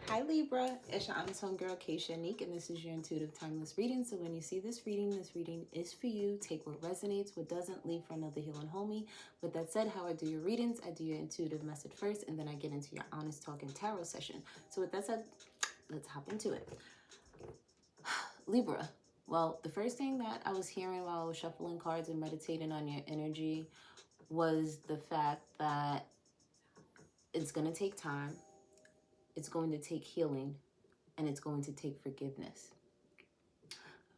Hi Libra, it's your honest homegirl 𝐋𝐤𝐤𝐞, and this is your intuitive timeless reading. So when you see this reading is for you. Take what resonates, what doesn't, leave for another healing homie. With that said, how I do your readings, I do your intuitive message first, and then I get into your honest talking tarot session. So with that said, let's hop into it. Libra. Well, the first thing that I was hearing while I was shuffling cards and meditating on your energy was the fact that it's going to take time, it's going to take healing, and it's going to take forgiveness.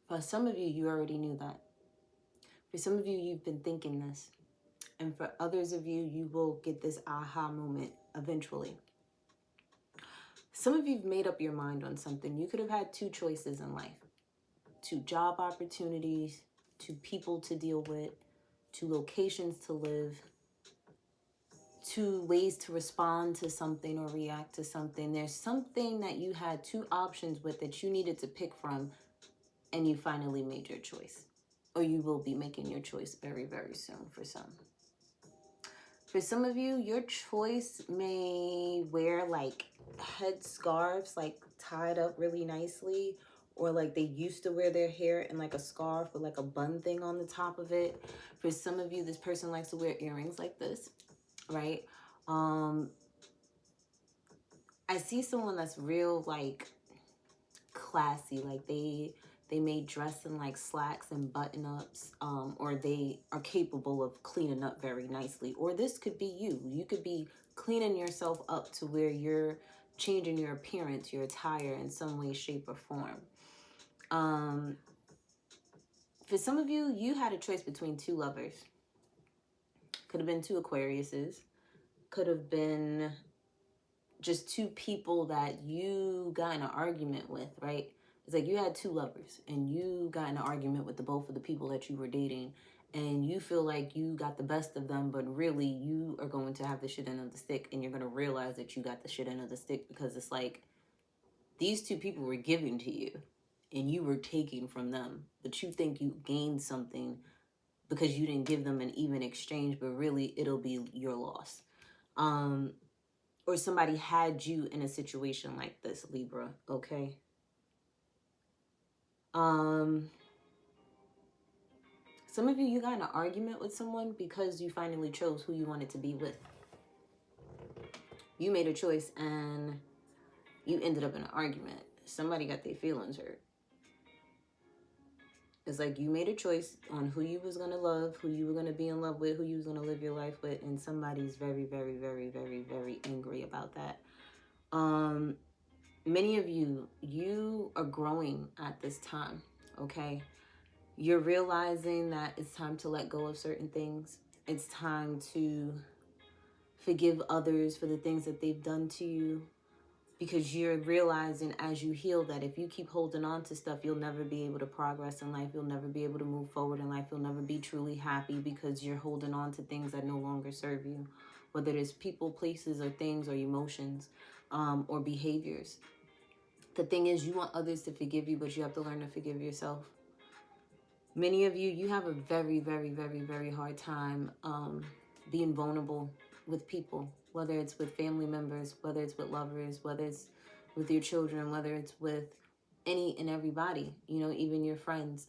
For some of you, you already knew that. For some of you, you've been thinking this. And for others of you, you will get this aha moment eventually. Some of you've made up your mind on something. You could have had two choices in life. Two job opportunities, two people to deal with, two locations to live, two ways to respond to something or react to something. There's something that you had two options with that you needed to pick from, and you finally made your choice. Or you will be making your choice very, very soon for some. For some of you, your choice may wear like head scarves, like tied up really nicely, or like they used to wear their hair in like a scarf with like a bun thing on the top of it. For some of you, this person likes to wear earrings like this, right? I see someone that's real like classy, like they may dress in like slacks and button-ups, or they are capable of cleaning up very nicely. Or this could be you. You could be cleaning yourself up to where you're changing your appearance, your attire in some way, shape, or form. For some of you, you had a choice between two lovers. Could have been two Aquariuses. Could have been just two people that you got in an argument with, right? It's like you had two lovers and you got in an argument with both of the people that you were dating, and you feel like you got the best of them, but really you are going to have the shit end of the stick, and you're going to realize that you got the shit end of the stick because it's like these two people were giving to you and you were taking from them, but you think you gained something because you didn't give them an even exchange, but really it'll be your loss. Or somebody had you in a situation like this, Libra, okay? Some of you, you got in an argument with someone because you finally chose who you wanted to be with. You made a choice and you ended up in an argument. Somebody got their feelings hurt. It's like you made a choice on who you was going to love, who you were going to be in love with, who you was going to live your life with, and somebody's very, very, very, very, very angry about that. Many of you, you are growing at this time, okay? You're realizing that it's time to let go of certain things. It's time to forgive others for the things that they've done to you, because you're realizing as you heal that if you keep holding on to stuff, you'll never be able to progress in life. You'll never be able to move forward in life. You'll never be truly happy because you're holding on to things that no longer serve you, whether it's people, places, or things, or emotions, or behaviors. The thing is, you want others to forgive you, but you have to learn to forgive yourself. Many of you, you have a very, very, very, very hard time being vulnerable with people, whether it's with family members, whether it's with lovers, whether it's with your children, whether it's with any and everybody, you know, even your friends.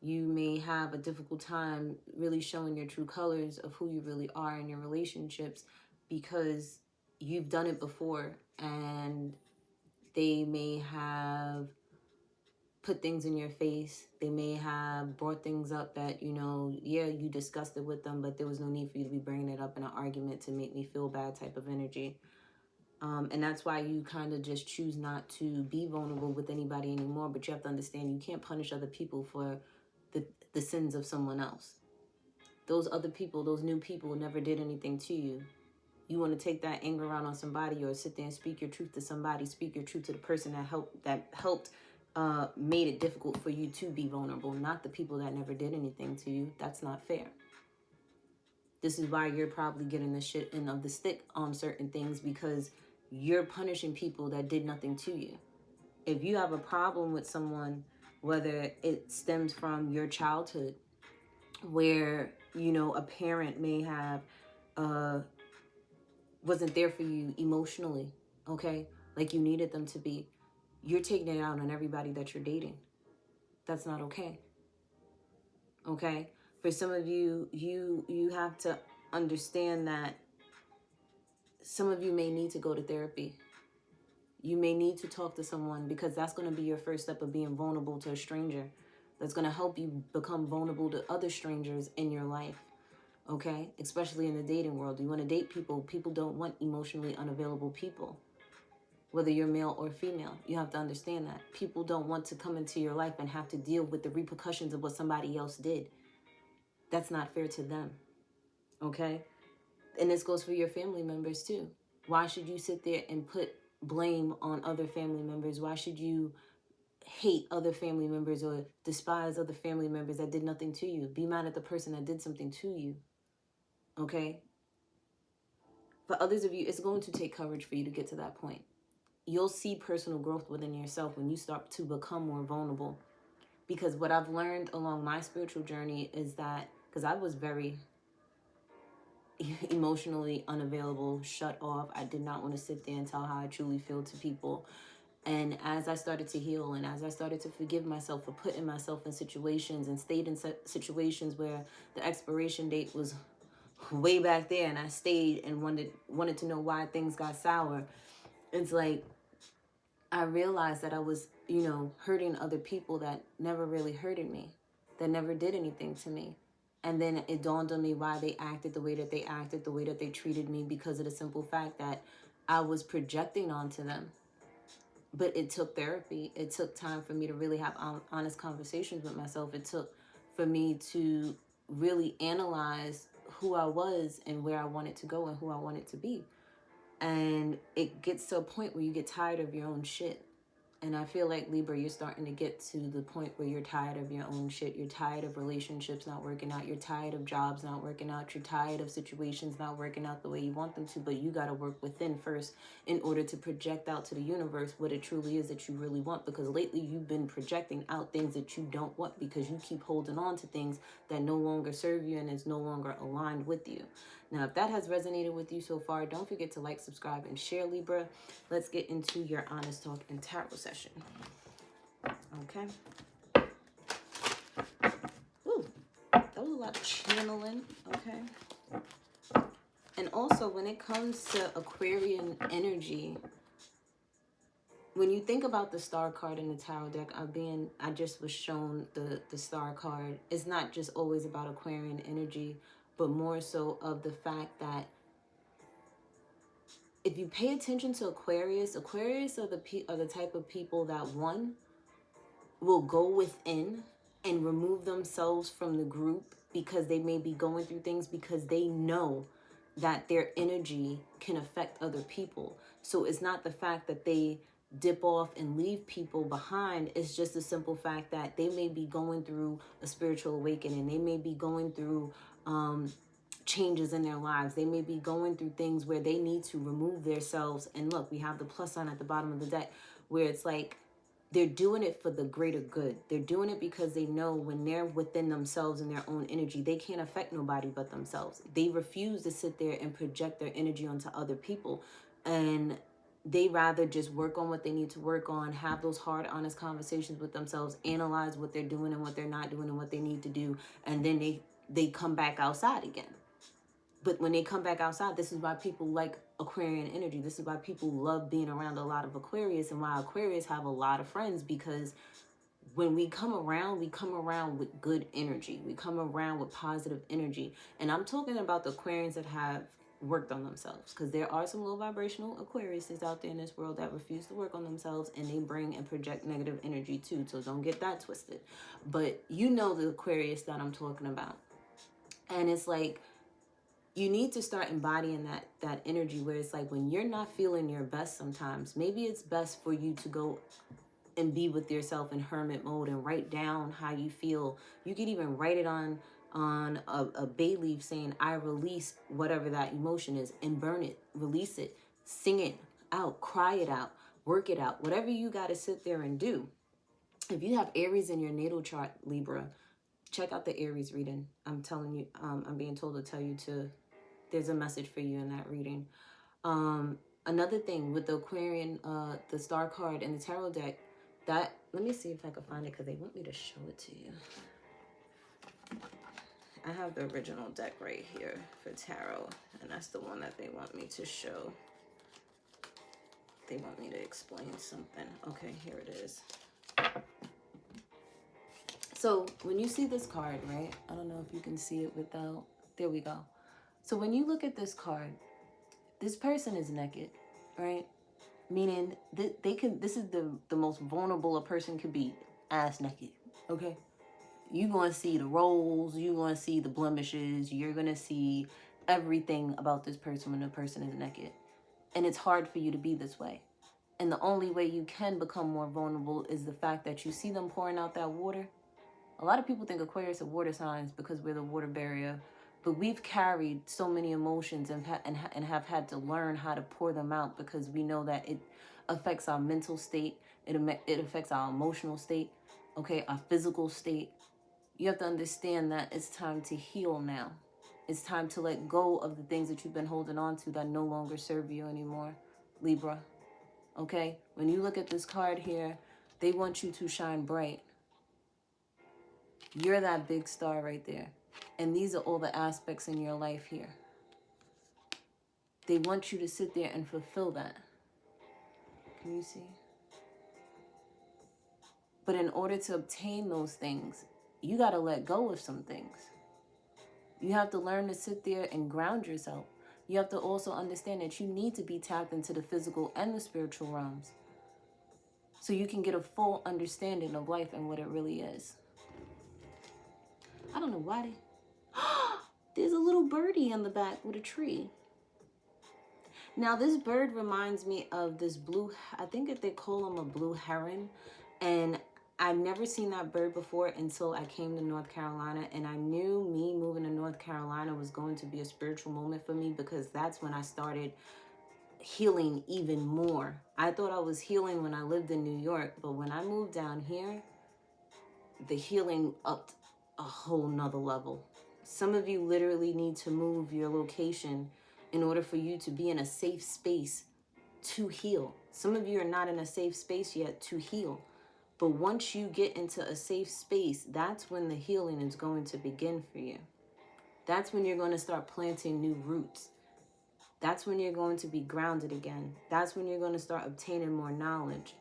You may have a difficult time really showing your true colors of who you really are in your relationships because you've done it before, and they may have put things in your face. They may have brought things up that, you know, yeah, you discussed it with them, but there was no need for you to be bringing it up in an argument to make me feel bad type of energy. And that's why you kind of just choose not to be vulnerable with anybody anymore. But you have to understand, you can't punish other people for the sins of someone else. Those other people, those new people never did anything to you. You want to take that anger out on somebody, or sit there and speak your truth to somebody, speak your truth to the person that helped made it difficult for you to be vulnerable, not the people that never did anything to you. That's not fair. This is why you're probably getting the shit end of the stick on certain things, because you're punishing people that did nothing to you. If you have a problem with someone, whether it stems from your childhood, where, you know, a parent may have wasn't there for you emotionally, okay? like you needed them to be, you're taking it out on everybody that you're dating. That's not okay. Okay? For some of you, you have to understand that some of you may need to go to therapy. You may need to talk to someone, because that's going to be your first step of being vulnerable to a stranger. That's going to help you become vulnerable to other strangers in your life. Okay? Especially in the dating world. You want to date people. People don't want emotionally unavailable people. Whether you're male or female, you have to understand that. People don't want to come into your life and have to deal with the repercussions of what somebody else did. That's not fair to them. Okay? And this goes for your family members too. Why should you sit there and put blame on other family members? Why should you hate other family members or despise other family members that did nothing to you? Be mad at the person that did something to you. Okay? For others of you, it's going to take courage for you to get to that point. You'll see personal growth within yourself when you start to become more vulnerable. Because what I've learned along my spiritual journey is that, because I was very emotionally unavailable, shut off. I did not want to sit there and tell how I truly feel to people. And as I started to heal, and as I started to forgive myself for putting myself in situations and stayed in situations where the expiration date was way back there, and I stayed and wanted to know why things got sour, it's like I realized that I was, hurting other people that never really hurted me, that never did anything to me. And then it dawned on me why they acted the way that they acted, the way that they treated me, because of the simple fact that I was projecting onto them. But it took therapy. It took time for me to really have honest conversations with myself. It took for me to really analyze who I was and where I wanted to go and who I wanted to be. And it gets to a point where you get tired of your own shit. And I feel like, Libra, you're starting to get to the point where you're tired of your own shit. You're tired of relationships not working out. You're tired of jobs not working out. You're tired of situations not working out the way you want them to. But you got to work within first in order to project out to the universe what it truly is that you really want. Because lately you've been projecting out things that you don't want, because you keep holding on to things that no longer serve you and is no longer aligned with you. Now, if that has resonated with you so far, don't forget to like, subscribe, and share, Libra. Let's get into your honest talk and tarot session. Okay. Ooh, that was a lot of channeling. Okay. And also, when it comes to Aquarian energy, when you think about the star card in the tarot deck, I just was shown the star card. It's not just always about Aquarian energy, but more so of the fact that if you pay attention to Aquarius are the type of people that, one, will go within and remove themselves from the group because they may be going through things, because they know that their energy can affect other people. So it's not the fact that they dip off and leave people behind. It's just the simple fact that they may be going through a spiritual awakening. They may be going through changes in their lives. They may be going through things where they need to remove themselves. And look, we have the plus sign at the bottom of the deck, where it's like they're doing it for the greater good. They're doing it because they know when they're within themselves and their own energy, they can't affect nobody but themselves. They refuse to sit there and project their energy onto other people. And they rather just work on what they need to work on, have those hard, honest conversations with themselves, analyze what they're doing and what they're not doing and what they need to do. And then they come back outside again. But when they come back outside, this is why people like Aquarian energy. This is why people love being around a lot of Aquarius, and why Aquarius have a lot of friends, because when we come around with good energy. We come around with positive energy. And I'm talking about the Aquarians that have worked on themselves, because there are some low vibrational Aquariuses out there in this world that refuse to work on themselves, and they bring and project negative energy too. So don't get that twisted. But you know the Aquarius that I'm talking about. And it's like, you need to start embodying that energy, where it's like when you're not feeling your best sometimes, maybe it's best for you to go and be with yourself in hermit mode and write down how you feel. You could even write it on a bay leaf saying, I release whatever that emotion is, and burn it, release it, sing it out, cry it out, work it out, whatever you got to sit there and do. If you have Aries in your natal chart, Libra, check out the Aries reading. I'm telling you, I'm being told to tell you to, there's a message for you in that reading. Another thing with the Aquarian, the star card and the tarot deck, that, let me see if I can find it because they want me to show it to you. I have the original deck right here for tarot, and that's the one that they want me to show. They want me to explain something. Okay, here it is. So when you see this card, right? I don't know if you can see it without, there we go. So when you look at this card, this person is naked, right? Meaning that they can, this is the most vulnerable a person could be, ass naked, okay? You're going to see the rolls, you're going to see the blemishes, you're going to see everything about this person when the person is naked. And it's hard for you to be this way. And the only way you can become more vulnerable is the fact that you see them pouring out that water. A lot of people think Aquarius are water signs because we're the water barrier, but we've carried so many emotions and have had to learn how to pour them out because we know that it affects our mental state, it affects our emotional state, okay, our physical state. You have to understand that it's time to heal now. It's time to let go of the things that you've been holding on to that no longer serve you anymore, Libra. Okay? When you look at this card here, they want you to shine bright. You're that big star right there. And these are all the aspects in your life here. They want you to sit there and fulfill that. Can you see? But in order to obtain those things, you got to let go of some things. You have to learn to sit there and ground yourself. You have to also understand that you need to be tapped into the physical and the spiritual realms so you can get a full understanding of life and what it really is. I don't know why they... There's a little birdie in the back with a tree. Now, this bird reminds me of this blue... I think that they call him a blue heron. And I'd never seen that bird before until I came to North Carolina, and I knew me moving to North Carolina was going to be a spiritual moment for me because that's when I started healing even more. I thought I was healing when I lived in New York, but when I moved down here, the healing upped a whole nother level. Some of you literally need to move your location in order for you to be in a safe space to heal. Some of you are not in a safe space yet to heal. But once you get into a safe space, that's when the healing is going to begin for you. That's when you're going to start planting new roots. That's when you're going to be grounded again. That's when you're going to start obtaining more knowledge.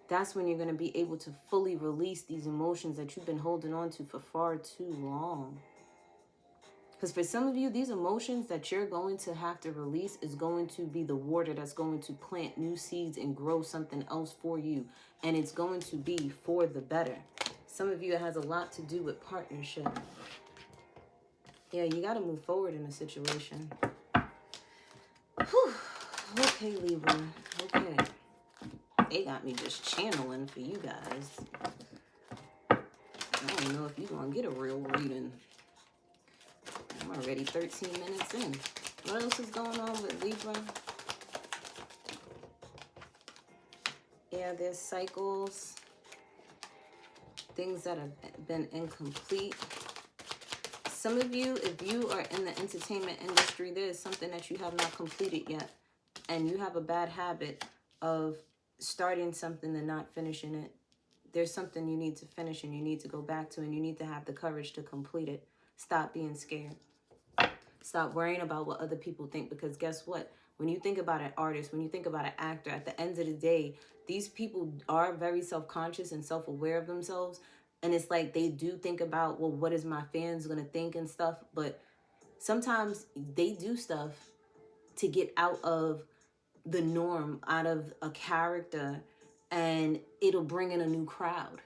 That's when you're going to be able to fully release these emotions that you've been holding on to for far too long. Because for some of you, these emotions that you're going to have to release is going to be the water that's going to plant new seeds and grow something else for you. And it's going to be for the better. Some of you, it has a lot to do with partnership. Yeah, you got to move forward in a situation. Whew. Okay, Libra. Okay. They got me just channeling for you guys. I don't know if you're going to get a real reading. I'm already 13 minutes in. What else is going on with Libra? Yeah, there's cycles. Things that have been incomplete. Some of you, if you are in the entertainment industry, there is something that you have not completed yet. And you have a bad habit of starting something and not finishing it. There's something you need to finish and you need to go back to, and you need to have the courage to complete it. Stop being scared. Stop worrying about what other people think, because guess what? When you think about an artist, when you think about an actor, at the end of the day, these people are very self-conscious and self-aware of themselves. And it's like they do think about, well, what is my fans going to think and stuff? But sometimes they do stuff to get out of the norm, out of a character, and it'll bring in a new crowd,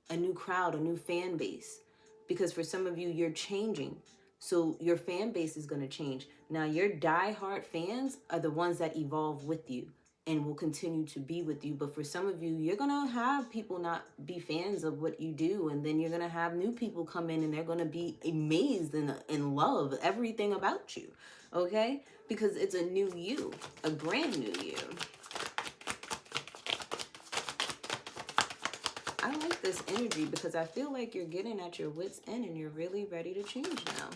a new fan base. Because for some of you, you're changing. So your fan base is going to change. Now, your diehard fans are the ones that evolve with you and will continue to be with you. But for some of you, you're going to have people not be fans of what you do. And then you're going to have new people come in and they're going to be amazed and love everything about you. Okay? Because it's a new you, a brand new you. I like this energy because I feel like you're getting at your wit's end and you're really ready to change now.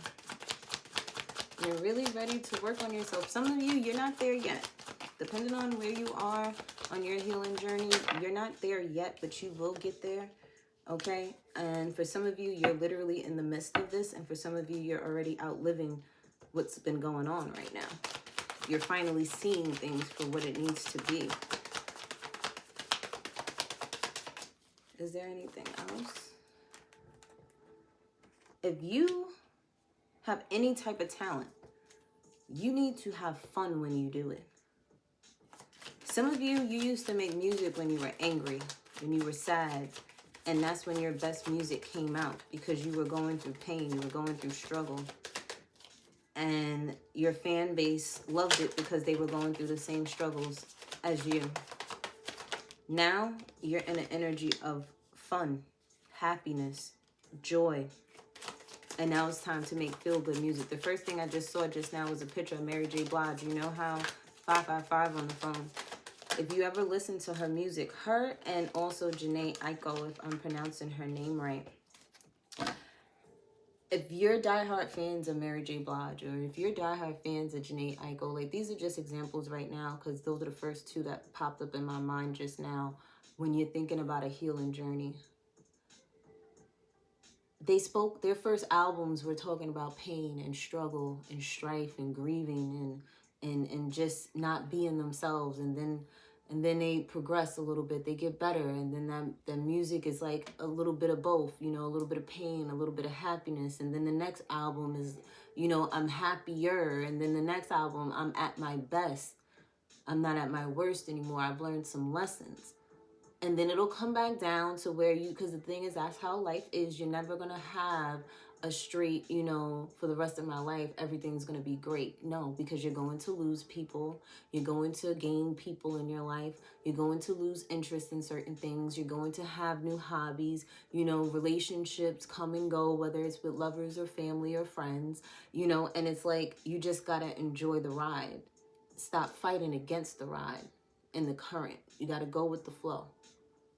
You're really ready to work on yourself. Some of you, you're not there yet. Depending on where you are on your healing journey, you're not there yet, but you will get there. Okay? And for some of you, you're literally in the midst of this. And for some of you, you're already outliving what's been going on right now. You're finally seeing things for what it needs to be. Is there anything else? If you have any type of talent, you need to have fun when you do it. Some of you used to make music when you were angry, when you were sad, and that's when your best music came out, because you were going through pain, you were going through struggle. And your fan base loved it because they were going through the same struggles as you. Now, you're in an energy of fun, happiness, joy. And now it's time to make feel-good music. The first thing I just saw just now was a picture of Mary J. Blige. You know how 555 on the phone. If you ever listen to her music, her and also 𝐒𝐤𝐿, if I'm pronouncing her name right. If you're diehard fans of Mary J. Blige, or if you're diehard fans of 𝐒𝐿𝐤, like, these are just examples right now, because those are the first two that popped up in my mind just now when you're thinking about a healing journey. They spoke, their first albums were talking about pain and struggle and strife and grieving and just not being themselves. And then they progress a little bit, they get better. And then that music is like a little bit of both, you know, a little bit of pain, a little bit of happiness. And then the next album is, you know, I'm happier. And then the next album, I'm at my best. I'm not at my worst anymore. I've learned some lessons. And then it'll come back down to where you, because the thing is, that's how life is. You're never going to have a straight, you know, for the rest of my life, everything's going to be great. No, because you're going to lose people. You're going to gain people in your life. You're going to lose interest in certain things. You're going to have new hobbies. You know, relationships come and go, whether it's with lovers or family or friends, you know, and it's like, you just got to enjoy the ride. Stop fighting against the ride in the current. You got to go with the flow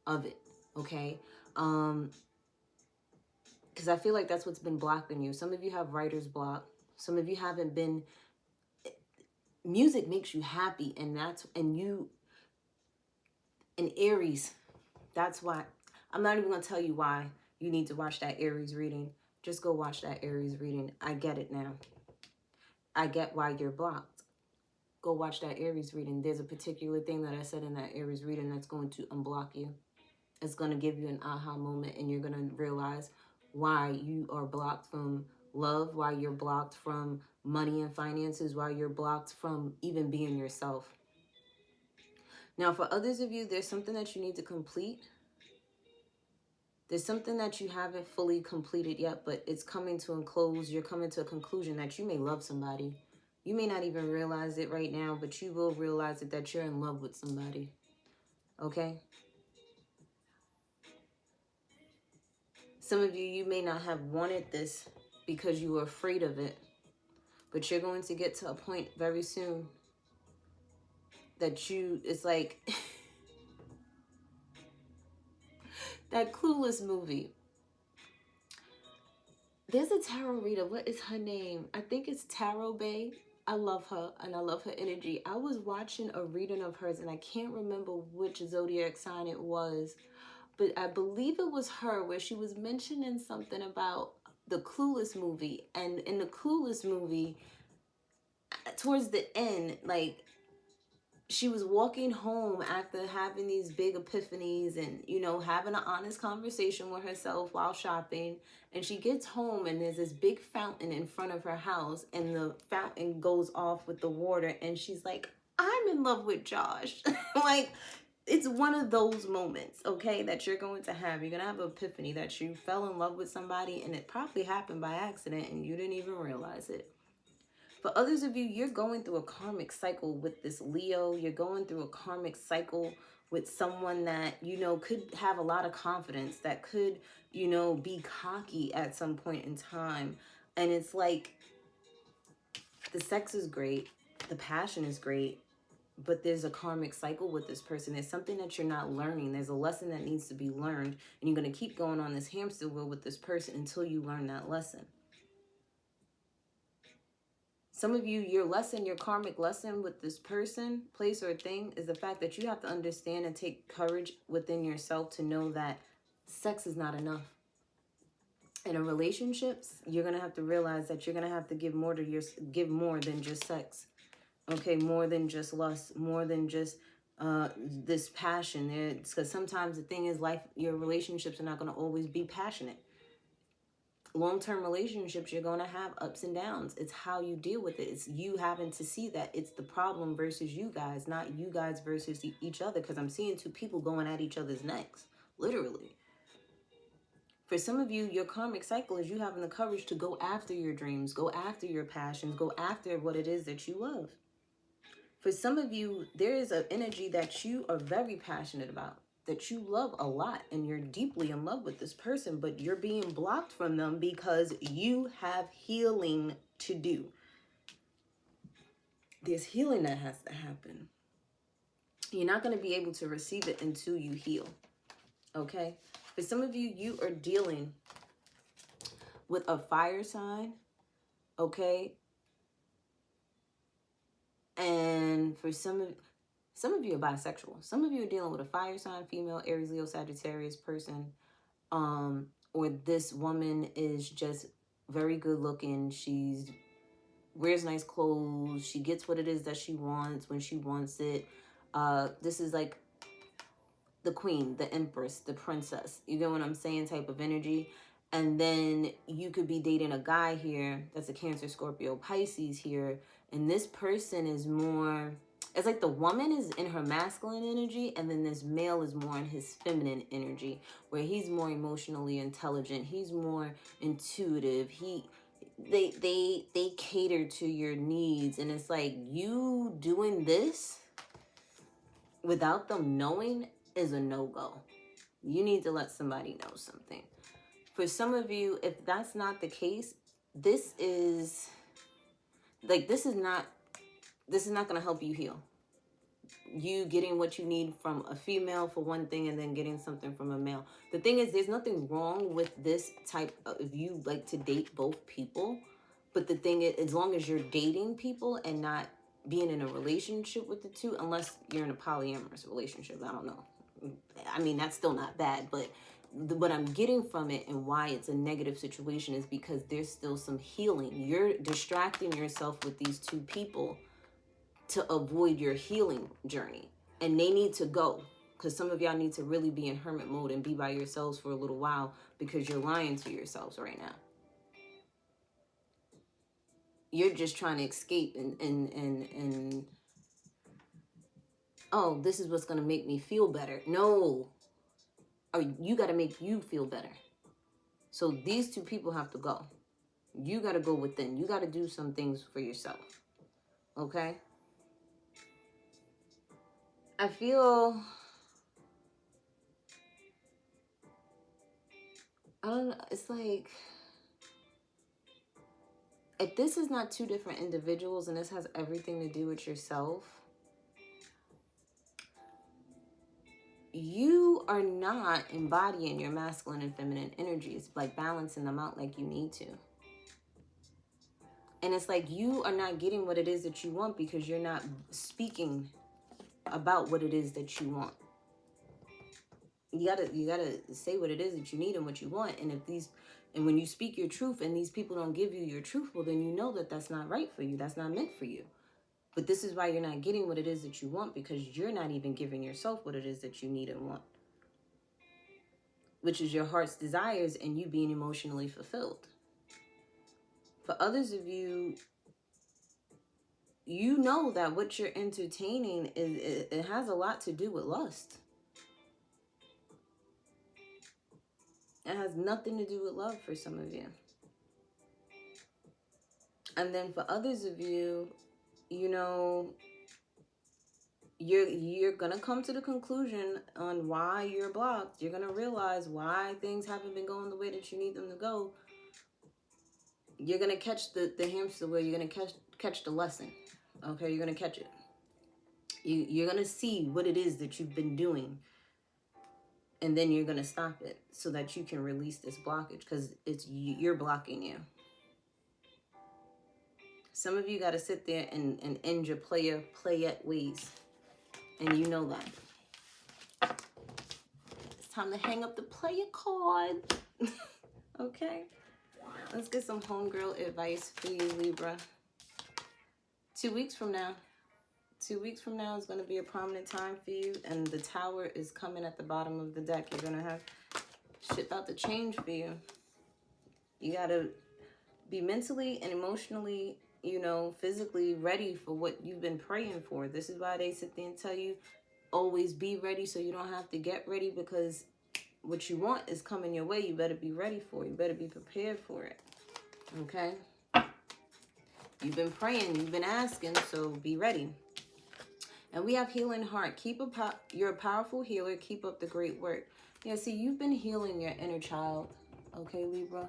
of it, okay? Because I feel like that's what's been blocking you. Some of you have writer's block. Some of you haven't been... Music makes you happy, and Aries, that's why. I'm not even going to tell you why you need to watch that Aries reading. Just go watch that Aries reading. I get it now. I get why you're blocked. Go watch that Aries reading. There's a particular thing that I said in that Aries reading that's going to unblock you. It's going to give you an aha moment, and you're going to realize why you are blocked from love, why you're blocked from money and finances, why you're blocked from even being yourself. Now, for others of you, there's something that you need to complete. There's something that you haven't fully completed yet, but it's coming to a close. You're coming to a conclusion that you may love somebody. You may not even realize it right now, but you will realize it, that you're in love with somebody. Okay? Some of you, you may not have wanted this because you were afraid of it, but you're going to get to a point very soon that it's like that Clueless movie. There's a tarot reader. What is her name? I think it's Tarot Bay. I love her, and I love her energy. I was watching a reading of hers, and I can't remember which zodiac sign it was, but I believe it was her, where she was mentioning something about the Clueless movie. And in the Clueless movie, towards the end, like, she was walking home after having these big epiphanies and, you know, having an honest conversation with herself while shopping. And she gets home, and there's this big fountain in front of her house, and the fountain goes off with the water. And she's like, I'm in love with Josh. Like, it's one of those moments, okay, that you're going to have. You're going to have an epiphany that you fell in love with somebody, and it probably happened by accident, and you didn't even realize it. For others of you, you're going through a karmic cycle with this Leo. You're going through a karmic cycle with someone that, you know, could have a lot of confidence, that could, you know, be cocky at some point in time. And it's like, the sex is great, the passion is great, but there's a karmic cycle with this person. There's something that you're not learning. There's a lesson that needs to be learned, and you're going to keep going on this hamster wheel with this person until you learn that lesson. Some of you, your lesson, your karmic lesson with this person, place, or thing is the fact that you have to understand and take courage within yourself to know that sex is not enough. In a relationships, you're going to have to realize that you're going to have to give more than just sex. Okay, more than just lust, more than just this passion. It's because sometimes the thing is, your relationships are not going to always be passionate. Long-term relationships, you're going to have ups and downs. It's how you deal with it. It's you having to see that it's the problem versus you guys, not you guys versus each other. Because I'm seeing two people going at each other's necks, literally. For some of you, your karmic cycle is you having the courage to go after your dreams, go after your passions, go after what it is that you love. For some of you, there is an energy that you are very passionate about, that you love a lot, and you're deeply in love with this person, but you're being blocked from them because you have healing to do. There's healing that has to happen. You're not going to be able to receive it until you heal. Okay? For some of you, you are dealing with a fire sign. Okay? And for some of you are bisexual. Some of you are dealing with a fire sign, female, Aries, Leo, Sagittarius person. Or this woman is just very good looking. She wears nice clothes. She gets what it is that she wants when she wants it. This is like the queen, the empress, the princess. You get what I'm saying? Type of energy. And then you could be dating a guy here that's a Cancer, Scorpio, Pisces here. And this person is more, it's like the woman is in her masculine energy, and then this male is more in his feminine energy, where he's more emotionally intelligent. He's more intuitive. They cater to your needs. And it's like you doing this without them knowing is a no-go. You need to let somebody know something. For some of you, if that's not the case, this is not going to help you heal. You getting what you need from a female for one thing and then getting something from a male. The thing is, there's nothing wrong with this type of, if you like to date both people. But the thing is, as long as you're dating people and not being in a relationship with the two, unless you're in a polyamorous relationship, I don't know. I mean, that's still not bad, but what I'm getting from it and why it's a negative situation is because there's still some healing. You're distracting yourself with these two people to avoid your healing journey, and they need to go, because some of y'all need to really be in hermit mode and be by yourselves for a little while, because you're lying to yourselves right now. You're just trying to escape and oh, this is what's going to make me feel better. No. Or you got to make you feel better. So these two people have to go. You got to go within. You got to do some things for yourself. Okay? I feel, I don't know, it's like, if this is not two different individuals and this has everything to do with yourself, you are not embodying your masculine and feminine energies, like balancing them out like you need to. And it's like you are not getting what it is that you want because you're not speaking about what it is that you want. You gotta say what it is that you need and what you want. And when you speak your truth and these people don't give you your truth, well, then you know that that's not right for you. That's not meant for you. But this is why you're not getting what it is that you want, because you're not even giving yourself what it is that you need and want, which is your heart's desires and you being emotionally fulfilled. For others of you, you know that what you're entertaining, it has a lot to do with lust. It has nothing to do with love for some of you. And then for others of you, you know, you're gonna come to the conclusion on why you're blocked. You're gonna realize why things haven't been going the way that you need them to go. You're gonna catch the hamster wheel. You're gonna catch the lesson. Okay, you're gonna catch it. You're gonna see what it is that you've been doing, and then you're gonna stop it so that you can release this blockage, because you're blocking you. Some of you got to sit there and end your playette ways. And you know that. It's time to hang up the player card. Okay? Let's get some homegirl advice for you, Libra. 2 weeks from now. 2 weeks from now is going to be a prominent time for you. And the Tower is coming at the bottom of the deck. You're going to have shit about to change for you. You got to be mentally and emotionally, you know, physically ready for what you've been praying for. This is why they sit there and tell you, always be ready so you don't have to get ready, because what you want is coming your way. You better be ready for it. You better be prepared for it. Okay? You've been praying. You've been asking, so be ready. And we have healing heart. You're a powerful healer. Keep up the great work. Yeah, see, you've been healing your inner child. Okay, Libra?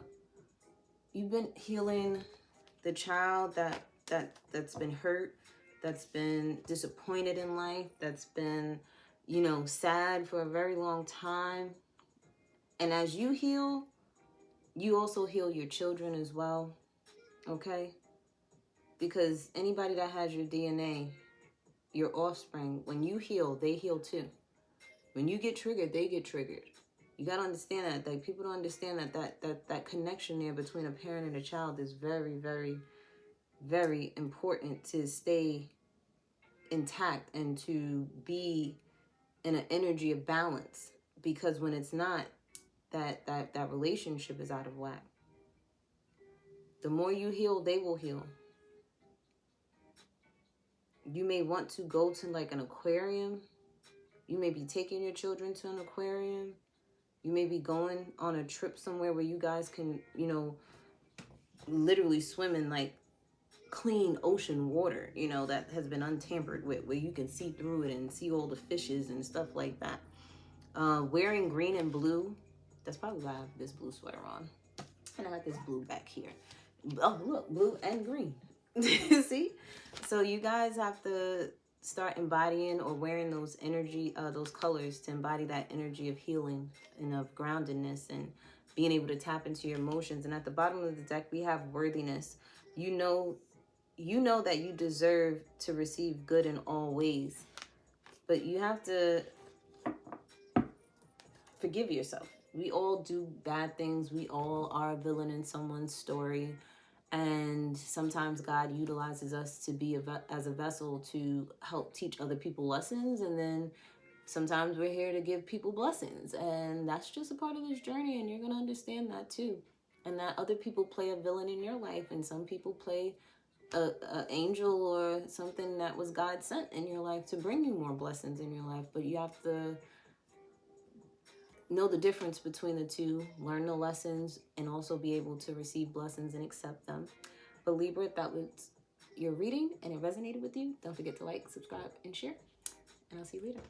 You've been healing the child that's been hurt, that's been disappointed in life, that's been, you know, sad for a very long time. And as you heal, you also heal your children as well, okay? Because anybody that has your DNA, your offspring, when you heal, they heal too. When you get triggered, they get triggered. You got to understand that. Like, people don't understand that connection there between a parent and a child is very, very, very important to stay intact and to be in an energy of balance. Because when it's not, that relationship is out of whack. The more you heal, they will heal. You may want to go to like an aquarium. You may be taking your children to an aquarium. You may be going on a trip somewhere where you guys can, you know, literally swim in like clean ocean water, you know, that has been untampered with, where you can see through it and see all the fishes and stuff like that. Wearing green and blue. That's probably why I have this blue sweater on. And I got this blue back here. Oh, look, blue and green. See? So you guys have to start embodying or wearing those those colors to embody that energy of healing and of groundedness and being able to tap into your emotions. And at the bottom of the deck, we have worthiness. You know that you deserve to receive good in all ways, but you have to forgive yourself. We all do bad things. We all are a villain in someone's story. And sometimes God utilizes us to be as a vessel to help teach other people lessons. And then sometimes we're here to give people blessings. And that's just a part of this journey. And you're going to understand that too. And that other people play a villain in your life. And some people play an angel or something that was God sent in your life to bring you more blessings in your life. But you have to know the difference between the two, learn the lessons, and also be able to receive blessings and accept them. But Libra, if that was your reading and it resonated with you, don't forget to like, subscribe, and share. And I'll see you later.